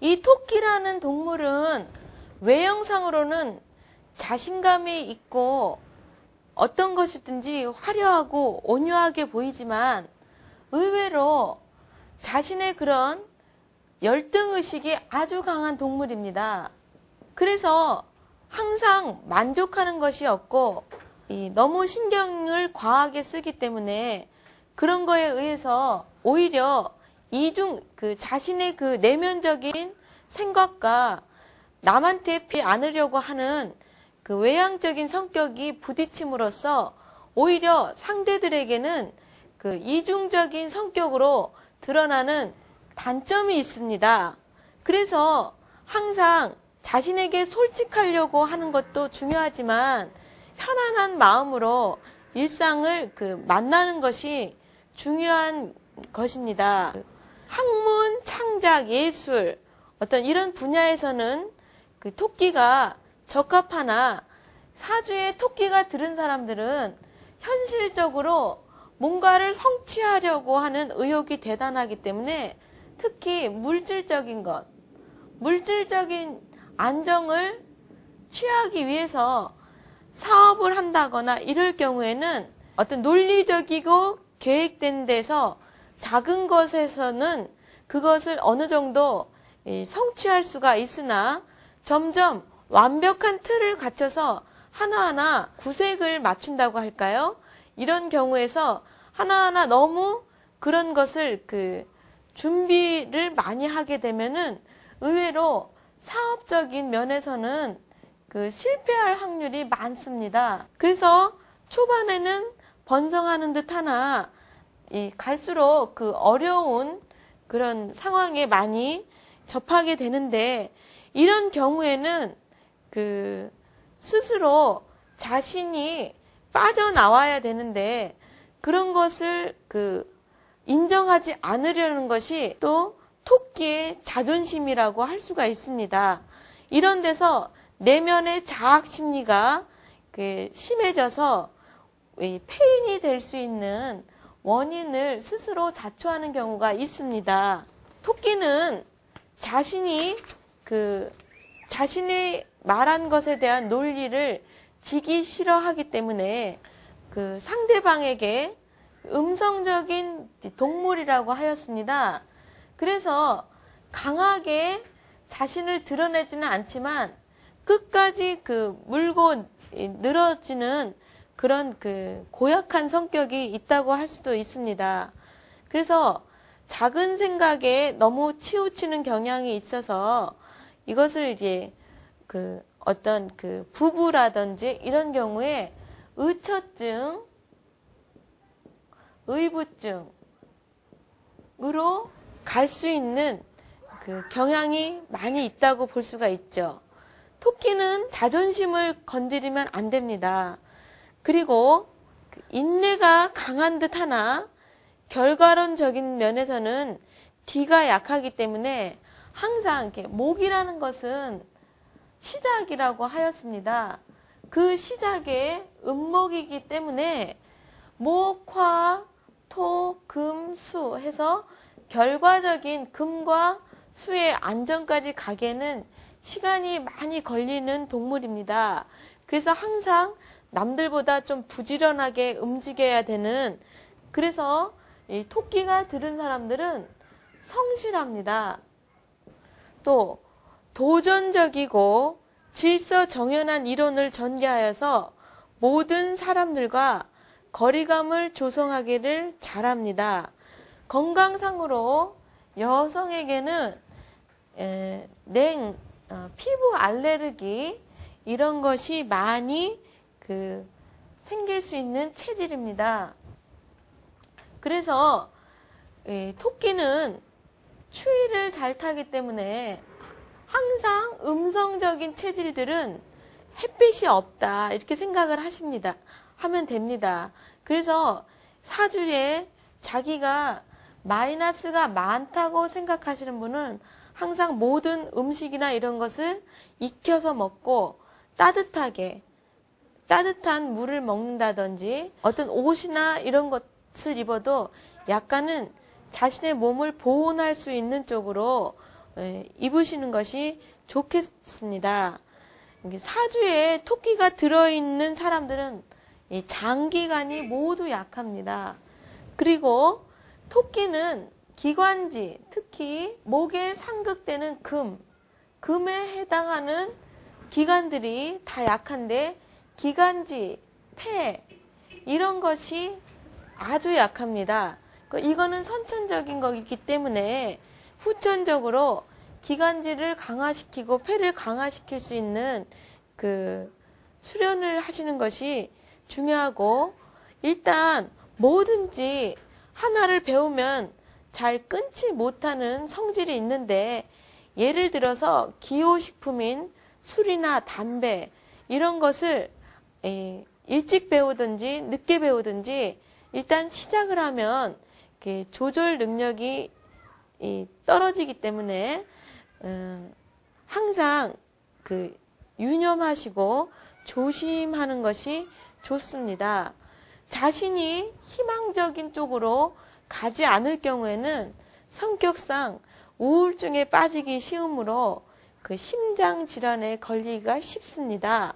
이 토끼라는 동물은 외형상으로는 자신감이 있고 어떤 것이든지 화려하고 온유하게 보이지만 의외로 자신의 그런 열등의식이 아주 강한 동물입니다. 그래서 항상 만족하는 것이 없고 너무 신경을 과하게 쓰기 때문에 그런 거에 의해서 오히려 자신의 그 내면적인 생각과 남한테 피하지 않으려고 하는 그 외향적인 성격이 부딪힘으로써 오히려 상대들에게는 그 이중적인 성격으로 드러나는 단점이 있습니다. 그래서 항상 자신에게 솔직하려고 하는 것도 중요하지만 편안한 마음으로 일상을 만나는 것이 중요한 것입니다. 학문, 창작, 예술 어떤 이런 분야에서는 그 토끼가 적합하나 사주에 토끼가 들은 사람들은 현실적으로 뭔가를 성취하려고 하는 의욕이 대단하기 때문에 특히 물질적인 안정을 취하기 위해서 사업을 한다거나 이럴 경우에는 어떤 논리적이고 계획된 데서 작은 것에서는 그것을 어느 정도 성취할 수가 있으나 점점 완벽한 틀을 갖춰서 하나하나 구색을 맞춘다고 할까요? 이런 경우에서 하나하나 너무 그런 것을 준비를 많이 하게 되면은 의외로 사업적인 면에서는 실패할 확률이 많습니다. 그래서 초반에는 번성하는 듯 하나 갈수록 어려운 그런 상황에 많이 접하게 되는데 이런 경우에는 스스로 자신이 빠져나와야 되는데 그런 것을 인정하지 않으려는 것이 또 토끼의 자존심이라고 할 수가 있습니다. 이런 데서 내면의 자학 심리가 심해져서 폐인이 될 수 있는 원인을 스스로 자초하는 경우가 있습니다. 토끼는 자신이 자신이 말한 것에 대한 논리를 지기 싫어하기 때문에 상대방에게 음성적인 동물이라고 하였습니다. 그래서 강하게 자신을 드러내지는 않지만 끝까지 물고 늘어지는 그런 고약한 성격이 있다고 할 수도 있습니다. 그래서 작은 생각에 너무 치우치는 경향이 있어서 이것을 이제 어떤 부부라든지 이런 경우에 의처증, 의부증으로 갈 수 있는 경향이 많이 있다고 볼 수가 있죠. 토끼는 자존심을 건드리면 안 됩니다. 그리고 인내가 강한 듯 하나 결과론적인 면에서는 D가 약하기 때문에 항상 목이라는 것은 시작이라고 하였습니다. 그 시작에 음목이기 때문에 목, 화, 토, 금, 수 해서 결과적인 금과 수의 안정까지 가기에는 시간이 많이 걸리는 동물입니다. 그래서 항상 남들보다 좀 부지런하게 움직여야 되는, 그래서 이 토끼가 들은 사람들은 성실합니다. 또 도전적이고 질서정연한 이론을 전개하여서 모든 사람들과 거리감을 조성하기를 잘합니다. 건강상으로 여성에게는 피부 알레르기 이런 것이 많이 생길 수 있는 체질입니다. 그래서 토끼는 추위를 잘 타기 때문에 항상 음성적인 체질들은 햇빛이 없다 이렇게 생각을 하면 됩니다. 그래서 사주에 자기가 마이너스가 많다고 생각하시는 분은 항상 모든 음식이나 이런 것을 익혀서 먹고 따뜻한 물을 먹는다든지 어떤 옷이나 이런 것을 입어도 약간은 자신의 몸을 보온할 수 있는 쪽으로 입으시는 것이 좋겠습니다. 사주에 토끼가 들어있는 사람들은 장기간이 모두 약합니다. 그리고 토끼는 기관지, 특히 목에 상극되는 금에 해당하는 기관들이 다 약한데 기관지, 폐 이런 것이 아주 약합니다. 이거는 선천적인 거기 때문에 후천적으로 기관지를 강화시키고 폐를 강화시킬 수 있는 수련을 하시는 것이 중요하고, 일단 뭐든지 하나를 배우면 잘 끊지 못하는 성질이 있는데, 예를 들어서 기호식품인 술이나 담배 이런 것을 일찍 배우든지 늦게 배우든지 일단 시작을 하면 조절 능력이 떨어지기 때문에 항상 유념하시고 조심하는 것이 좋습니다. 자신이 희망적인 쪽으로 가지 않을 경우에는 성격상 우울증에 빠지기 쉬우므로 심장 질환에 걸리기가 쉽습니다.